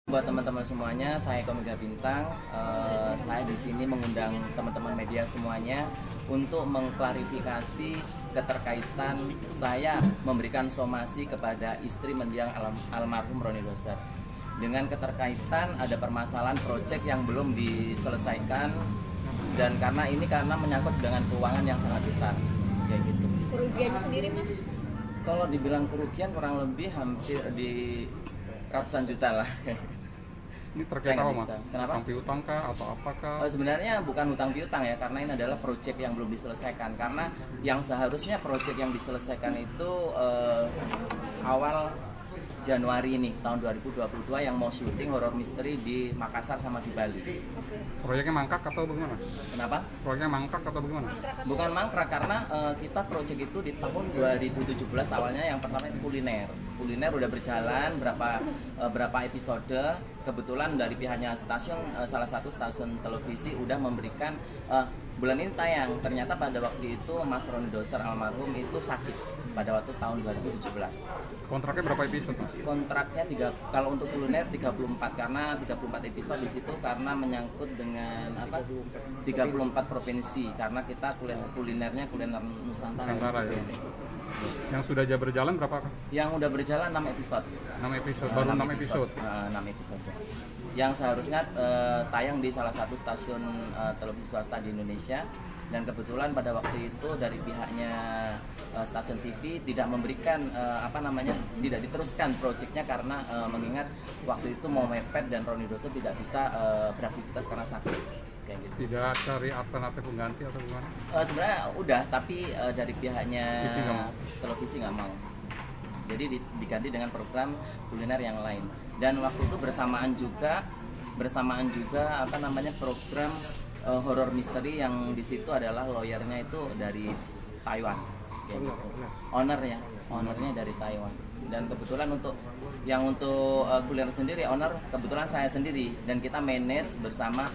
Buat teman-teman semuanya, saya Komika Bintang. Saya di sini mengundang teman-teman media semuanya untuk mengklarifikasi keterkaitan saya memberikan somasi kepada istri mendiang almarhum Roni Doser. Dengan keterkaitan ada permasalahan proyek yang belum diselesaikan, dan karena menyangkut dengan keuangan yang sangat besar, kayak gitu. Kerugiannya sendiri, Mas? Kalau dibilang kerugian kurang lebih hampir di ratusan juta lah. Ini terkait apa, Mas? Kenapa? Hutang piutang kah atau apakah? Sebenarnya bukan hutang piutang ya, karena ini adalah proyek yang belum diselesaikan. Karena yang seharusnya proyek yang diselesaikan itu awal Januari ini tahun 2022 yang mau syuting horor misteri di Makassar sama di Bali. Proyeknya mangkrak atau bagaimana? Kenapa? Proyeknya mangkrak atau bagaimana? Bukan mangkrak, karena kita proyek itu di tahun 2017 awalnya yang pertama itu kuliner. Kuliner udah berjalan berapa episode. Kebetulan dari pihaknya stasiun, salah satu stasiun televisi udah memberikan bulan ini tayang. Ternyata pada waktu itu Mas Roni Doser almarhum itu sakit pada waktu tahun 2017. Kontraknya berapa episode, Mas? Kontraknya kalau untuk kuliner 34, karena 34 episode di situ karena menyangkut dengan 34 provinsi, karena kita kulinernya kuliner Nusantara Ya. Yang sudah berjalan berapa? Yang udah berjalan 6 episode. 6 episode, baru 6 episode. 6 episode. Yang seharusnya tayang di salah satu stasiun televisi swasta di Indonesia, dan kebetulan pada waktu itu dari pihaknya stasiun TV tidak memberikan tidak diteruskan proyeknya karena mengingat waktu itu mau mepet dan Roni Doser tidak bisa beraktivitas karena sakit. Kayak gitu. Tidak cari alternatif pengganti atau gimana? Sebenarnya udah, tapi dari pihaknya televisi nggak mau. Jadi diganti dengan program kuliner yang lain. Dan waktu itu bersamaan juga program horor misteri yang di situ adalah lawyernya itu dari Taiwan. Ownernya dari Taiwan. Dan kebetulan untuk kuliner sendiri, owner kebetulan saya sendiri, dan kita manage bersama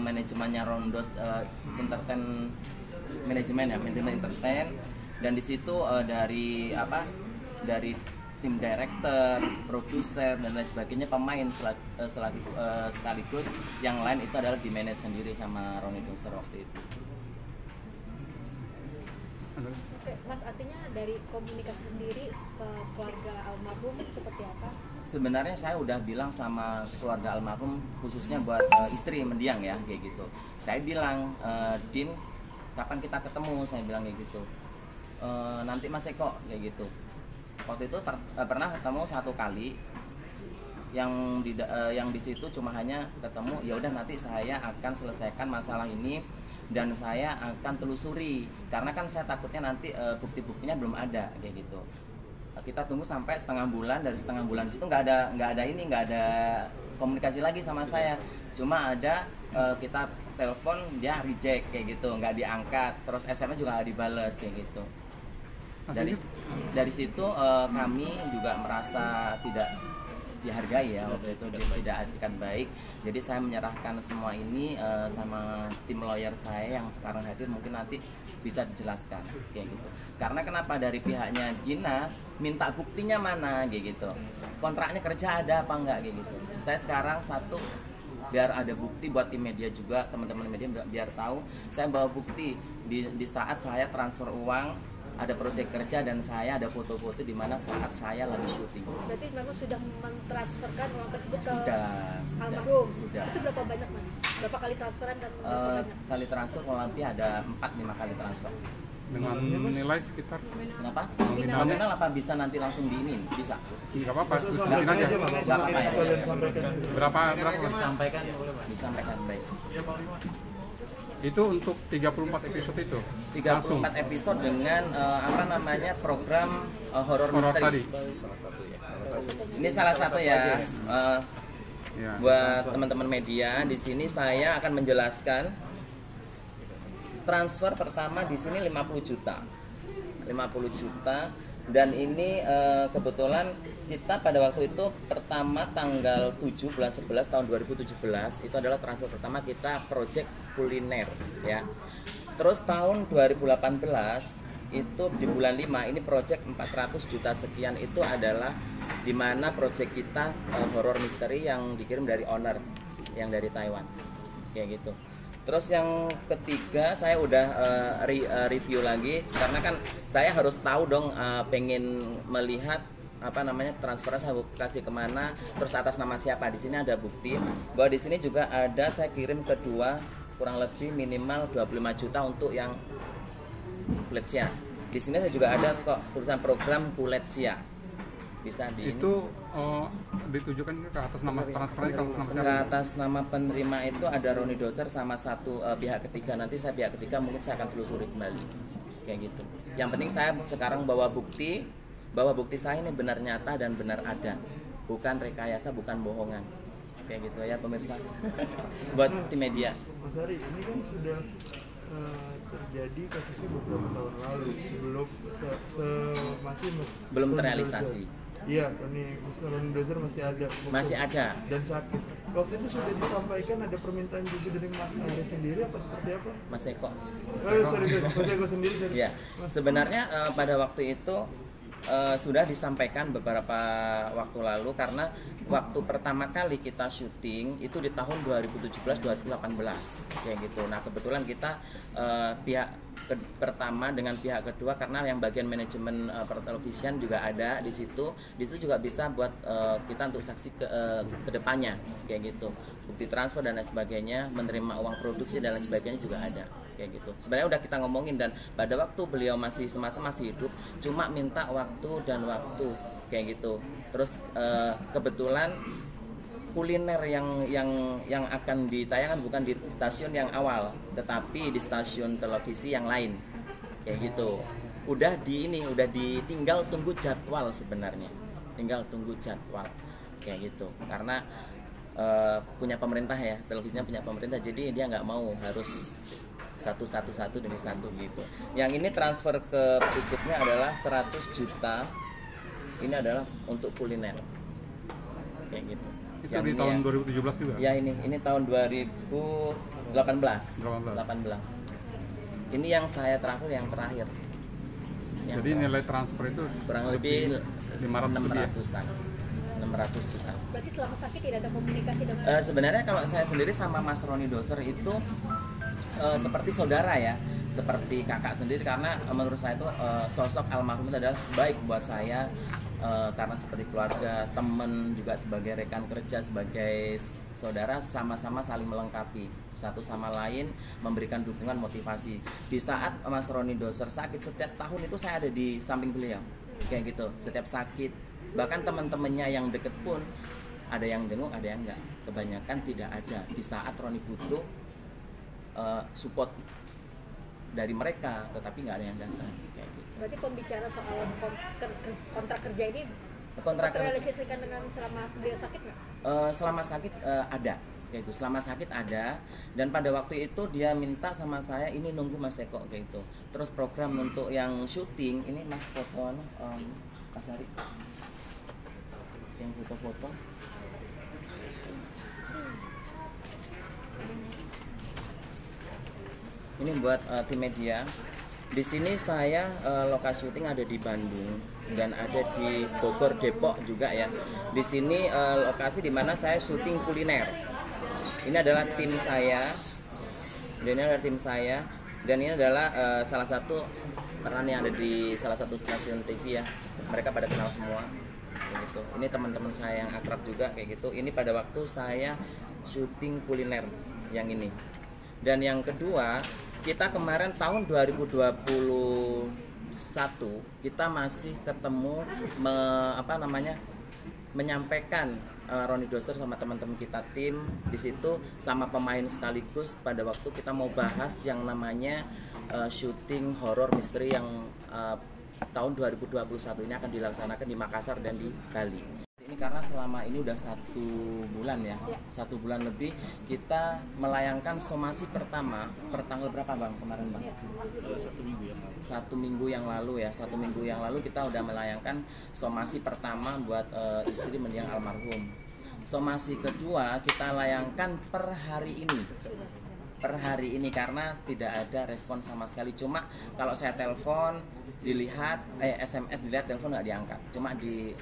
manajemennya Rondos manajemen entertain, dan di situ dari tim director, produser dan lain sebagainya, pemain sekaligus yang lain itu adalah di manage sendiri sama Roni Doser waktu itu. Oke, Mas, artinya dari komunikasi sendiri ke keluarga almarhum seperti apa? Sebenarnya saya udah bilang sama keluarga almarhum, khususnya buat istri mendiang ya, kayak gitu. Saya bilang, Din, kapan kita ketemu? Saya bilang kayak gitu. Nanti Mas Eko, kayak gitu. Waktu itu pernah ketemu satu kali, yang di situ cuma hanya ketemu, ya udah nanti saya akan selesaikan masalah ini dan saya akan telusuri, karena kan saya takutnya nanti bukti-buktinya belum ada, kayak gitu. Kita tunggu sampai setengah bulan, dari setengah bulan di situ nggak ada komunikasi lagi sama saya, cuma ada kita telepon dia reject kayak gitu, nggak diangkat, terus SMS juga nggak dibales kayak gitu. Dari situ kami juga merasa tidak dihargai ya, waktu itu tidak artikan baik. Jadi saya menyerahkan semua ini sama tim lawyer saya yang sekarang hadir, mungkin nanti bisa dijelaskan kayak gitu. Karena kenapa dari pihaknya Gina minta buktinya mana kayak gitu, kontraknya kerja ada apa enggak kayak gitu. Saya sekarang biar ada bukti buat tim media juga, teman-teman media biar tahu saya bawa bukti di saat saya transfer uang, ada proyek kerja, dan saya ada foto-foto di mana saat saya lagi syuting. Berarti memang sudah mentransferkan uang tersebut ke almarhum? Sudah. Itu berapa banyak, Mas? Berapa kali transferan dan berapa banyak? Kali transfer kurang lebih ada 4-5 kali transfer. Dengan nilai sekitar? Kenapa? Nominal apa bisa nanti langsung diinin? Bisa. Enggak apa-apa, sebutin aja. Enggak apa-apa ya. Berapa Disampaikan baik. Itu untuk 34 episode itu? 34 episode dengan program horor misteri tadi. Ini salah satu ya. Buat teman-teman media, di sini saya akan menjelaskan transfer pertama di sini 50 juta, dan ini kebetulan kita pada waktu itu pertama tanggal 7 bulan 11 tahun 2017 itu adalah transfer pertama kita project kuliner ya. Terus tahun 2018 itu di bulan 5 ini project 400 juta sekian, itu adalah di mana project kita horror misteri yang dikirim dari owner yang dari Taiwan kayak gitu. Terus yang ketiga saya udah review lagi karena kan saya harus tahu dong, pengen melihat apa namanya transfer saya kasih kemana, terus atas nama siapa. Di sini ada bukti bahwa di sini juga ada saya kirim kedua kurang lebih minimal 25 juta untuk yang kulit sia. Di sini saya juga ada kok tulisan program kulit sia. Bisa di Itu ditujukan ke atas nama transfernya ke atas nama ke siapa? atas nama penerima itu ada Roni Doser sama satu pihak ketiga. Nanti saya pihak ketiga mungkin saya akan telusuri kembali kayak gitu. Yang penting saya sekarang bawa bukti bahwa bukti saya ini benar nyata dan benar ada, bukan rekayasa, bukan bohongan kayak gitu ya pemirsa. Buat tim media. Mas Ari, ini kan sudah terjadi kasusnya beberapa tahun lalu sebelum Belum terrealisasi. Iya, Roni Dozer masih ada. Masih ada. Dan sakit. Waktu itu sudah disampaikan ada permintaan juga dari Mas Ari sendiri apa seperti apa? Mas Eko. Sorry, Mas Eko sendiri. Sorry. Ya, sebenarnya pada waktu itu sudah disampaikan beberapa waktu lalu karena waktu pertama kali kita syuting itu di tahun 2017-2018 kayak gitu. Nah kebetulan kita pihak pertama dengan pihak kedua karena yang bagian manajemen pertelevisian juga ada di situ juga bisa buat kita untuk saksi ke depannya kayak gitu, bukti transfer dan lain sebagainya, menerima uang produksi dan lain sebagainya juga ada kayak gitu. Sebenarnya udah kita ngomongin dan pada waktu beliau masih semasa masih hidup cuma minta waktu dan waktu kayak gitu. Terus kebetulan kuliner yang akan ditayangkan bukan di stasiun yang awal tetapi di stasiun televisi yang lain kayak gitu. Udah ditinggal tunggu jadwal, sebenarnya tinggal tunggu jadwal kayak gitu karena punya pemerintah ya, televisinya punya pemerintah, jadi dia nggak mau harus satu demi satu gitu. Yang ini transfer ke berikutnya adalah 100 juta. Ini adalah untuk kuliner kayak gitu. Itu Yang di ini tahun ya, 2017 juga? ya ini tahun 2018. 18. Ini yang saya terakhir yang terakhir. Jadi nilai transfer itu kurang lebih 500 600-an. 600 juta. Berarti selama sakit tidak ada komunikasi dengan Sebenarnya kalau saya sendiri sama Mas Roni Doser itu seperti saudara ya, seperti kakak sendiri karena menurut saya itu sosok almarhum itu adalah baik buat saya karena seperti keluarga, teman, juga sebagai rekan kerja, sebagai saudara, sama-sama saling melengkapi satu sama lain, memberikan dukungan, motivasi. Di saat Mas Roni Doser sakit, setiap tahun itu saya ada di samping beliau kayak gitu, setiap sakit. Bahkan teman-temannya yang deket pun ada yang jenguk, ada yang enggak, kebanyakan tidak ada. Di saat Roni butuh support dari mereka, tetapi nggak ada yang datang kayak gitu. berarti pembicaraan soal kontrak kerja ini Kontrak terrealisasikan dengan selama beliau sakit nggak? selama sakit ada kayak gitu, selama sakit ada. Dan pada waktu itu dia minta sama saya ini nunggu Mas Eko kayak gitu. Terus program untuk yang syuting ini Mas foto Mas Ari yang foto-foto. Ini buat tim media. Di sini saya lokasi syuting ada di Bandung dan ada di Bogor, Depok juga ya. Di sini lokasi di mana saya syuting kuliner. Ini adalah tim saya. Dan ini adalah tim saya. Dan ini adalah salah satu peran yang ada di salah satu stasiun TV ya. Mereka pada kenal semua. Kayak gitu. Ini teman-teman saya yang akrab juga kayak gitu. Ini pada waktu saya syuting kuliner yang ini. Dan yang kedua, kita kemarin tahun 2021 kita masih ketemu menyampaikan Roni Doser sama teman-teman kita tim di situ sama pemain sekaligus pada waktu kita mau bahas yang namanya syuting horor misteri yang tahun 2021 ini akan dilaksanakan di Makassar dan di Bali. Ini karena selama ini udah 1 bulan ya, 1 bulan lebih kita melayangkan somasi pertama per tanggal berapa Bang kemarin Bang? 1 minggu yang lalu. 1 minggu yang lalu ya, 1 minggu yang lalu kita udah melayangkan somasi pertama buat istri mendiang almarhum. Somasi kedua kita layangkan per hari ini. Per hari ini karena tidak ada respon sama sekali. Cuma kalau saya telepon dilihat SMS dilihat, telepon nggak diangkat. Cuma di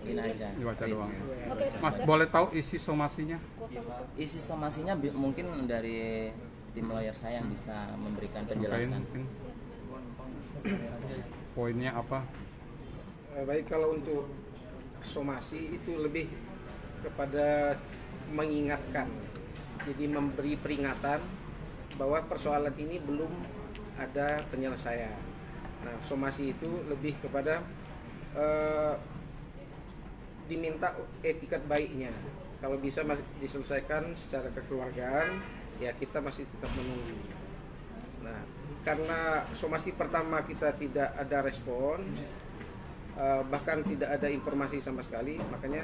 ini aja. Dibaca Read. doang ya. Oke, Mas, boleh tahu isi somasinya? kuasa hukum. Isi somasinya mungkin dari tim lawyer saya yang bisa memberikan Sampaikan penjelasan. mungkin. Poinnya apa? Baik, kalau untuk somasi itu lebih kepada mengingatkan, jadi memberi peringatan bahwa persoalan ini belum ada penyelesaian. Nah, somasi itu lebih kepada diminta etikat baiknya. Kalau bisa diselesaikan secara kekeluargaan, ya kita masih tetap menunggu. Nah, karena somasi pertama kita tidak ada respon, bahkan tidak ada informasi sama sekali, makanya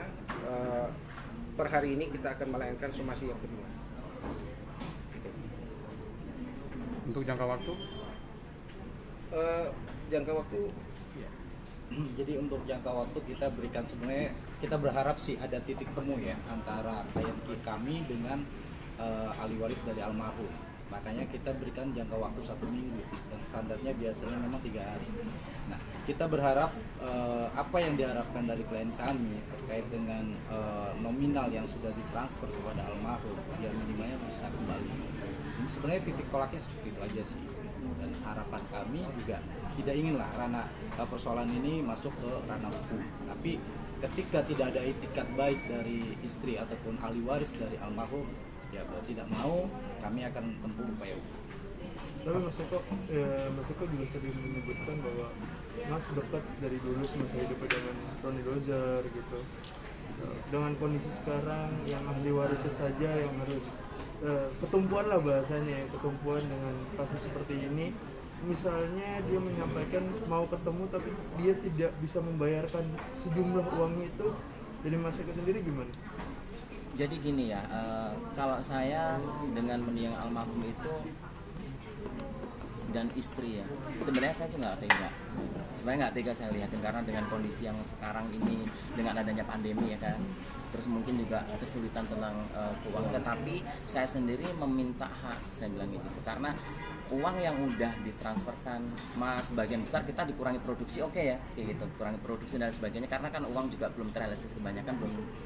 per hari ini kita akan melayangkan somasi yang kedua. Gitu. Untuk jangka waktu? Jangka waktu Jadi untuk jangka waktu kita berikan, sebenarnya kita berharap sih ada titik temu ya antara klien kami dengan ahli waris dari almarhum. Makanya kita berikan jangka waktu 1 minggu dan standarnya biasanya memang 3 hari. Nah, kita berharap apa yang diharapkan dari klien kami terkait dengan nominal yang sudah ditransfer kepada almarhum, biar minimalnya bisa kembali. Ini sebenarnya titik tolaknya seperti itu aja sih. Dan harapan kami juga tidak inginlah ranah persoalan ini masuk ke ranah hukum. Tapi ketika tidak ada itikat baik dari istri ataupun ahli waris dari almarhum, ya tidak mau, kami akan tempuh upaya hukum. Tapi Mas Eko juga tadi menyebutkan bahwa Mas dekat dari dulu semasa hidupnya dengan Roni Dozer gitu. Dengan kondisi sekarang yang ahli warisnya saja yang harus ketumpuan lah bahasanya, ketumpuan dengan kasus seperti ini. Misalnya dia menyampaikan mau ketemu tapi dia tidak bisa membayarkan sejumlah uangnya itu, jadi Mas Eko sendiri gimana? Jadi gini ya, kalau saya dengan mendiang almarhum itu dan istri ya, sebenarnya saya juga nggak tega. Sebenarnya nggak tega saya lihatin, karena dengan kondisi yang sekarang ini, dengan adanya pandemi ya kan, terus mungkin juga kesulitan tentang keuangan. Tetapi saya sendiri meminta hak, saya bilang gitu, karena uang yang udah ditransferkan, sebagian besar kita dikurangi produksi, oke ya, kayak gitu, kurangi produksi dan sebagainya, karena kan uang juga belum terrealisasi, kebanyakan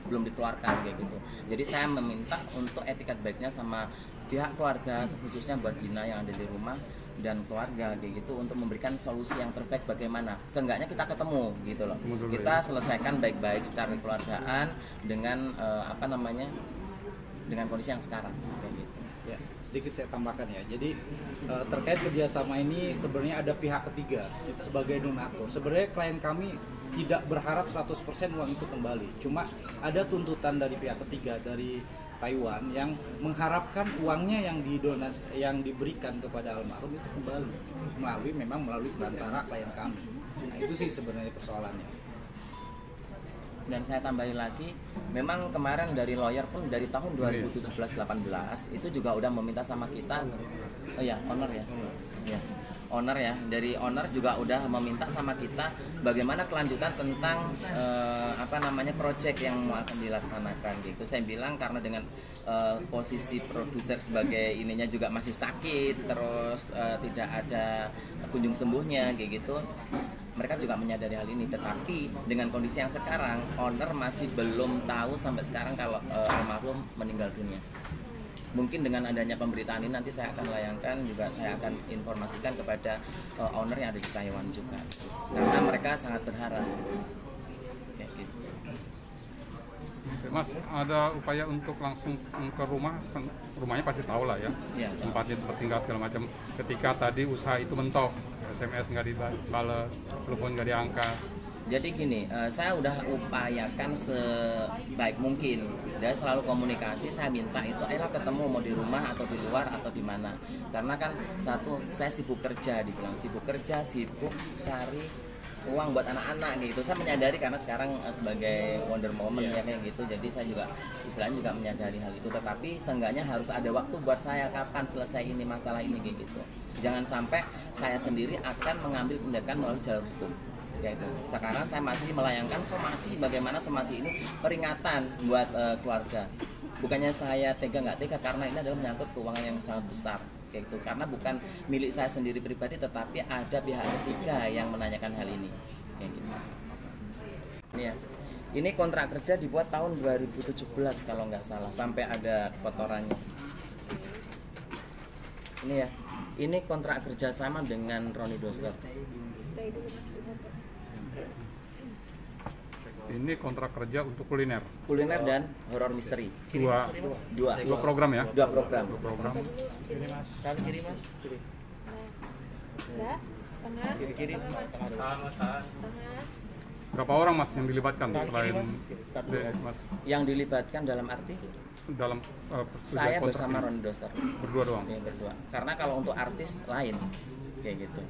belum dikeluarkan kayak gitu. Jadi saya meminta untuk etikat baiknya sama pihak keluarga, khususnya buat Dina yang ada di rumah dan keluarga kayak gitu, untuk memberikan solusi yang terbaik bagaimana. Seenggaknya kita ketemu gitu loh, kita selesaikan baik-baik secara kekeluargaan dengan dengan kondisi yang sekarang kayak gitu. Ya, sedikit saya tambahkan ya. Jadi terkait kerjasama ini sebenarnya ada pihak ketiga sebagai donatur. Sebenarnya klien kami tidak berharap 100% uang itu kembali. Cuma ada tuntutan dari pihak ketiga dari Taiwan yang mengharapkan uangnya yang diberikan kepada almarhum itu kembali melalui perantara klien kami. Nah, itu sih sebenarnya persoalannya. Dan saya tambahin lagi, memang kemarin dari lawyer pun dari tahun 2017-18 itu juga udah meminta sama kita, owner ya, dari owner juga udah meminta sama kita bagaimana kelanjutan tentang project yang mau akan dilaksanakan gitu. Saya bilang karena dengan posisi produser sebagai ininya juga masih sakit, terus tidak ada kunjung sembuhnya kayak gitu. Mereka juga menyadari hal ini, tetapi dengan kondisi yang sekarang, owner masih belum tahu sampai sekarang kalau almarhum meninggal dunia. Mungkin dengan adanya pemberitaan ini nanti saya akan layangkan, juga saya akan informasikan kepada owner yang ada di Taiwan juga, karena mereka sangat berharap. Kayak gitu. Mas, ada upaya untuk langsung ke rumah? Rumahnya pasti tahu lah ya, tempatnya tempat tinggal segala macam. Ketika tadi usaha itu mentok, SMS nggak dibales, telepon nggak diangkat. Jadi gini, saya udah upayakan sebaik mungkin. Dia selalu komunikasi, saya minta itu, ayolah ketemu, mau di rumah atau di luar atau di mana. Karena kan saya sibuk kerja, dibilang sibuk kerja, sibuk cari uang buat anak-anak gitu. Saya menyadari karena sekarang sebagai Wonder Woman ya kayak gitu. Jadi saya juga istilahnya juga menyadari hal itu. Tetapi seenggaknya harus ada waktu buat saya kapan selesai ini masalah ini kayak gitu. Jangan sampai saya sendiri akan mengambil tindakan melalui jalur hukum. Yaitu sekarang saya masih melayangkan somasi, bagaimana somasi ini peringatan buat keluarga. Bukannya saya tega nggak tega, karena ini adalah menyangkut keuangan yang sangat besar kayak gitu. Karena bukan milik saya sendiri pribadi, tetapi ada pihak ketiga yang menanyakan hal ini kayak gitu. Ini ya, Ini kontrak kerja dibuat tahun 2017 kalau nggak salah, sampai ada kotorannya. Ini ya, ini kontrak kerja sama dengan Roni Doser. Stay dulu Mas di foto. Ini kontrak kerja untuk kuliner. Kuliner dan horor misteri. Dua program ya. Dua program. Program. Kiri Mas. Kiri mas. Kiri. Nah, tengah. Kiri. Tengah Mas. Tengah. Berapa orang Mas yang dilibatkan selain Mas Yang dilibatkan dalam arti dalam saya kontrak bersama ini? Roni Doser. Berdua doang. Berdua. Karena kalau untuk artis lain kayak gitu.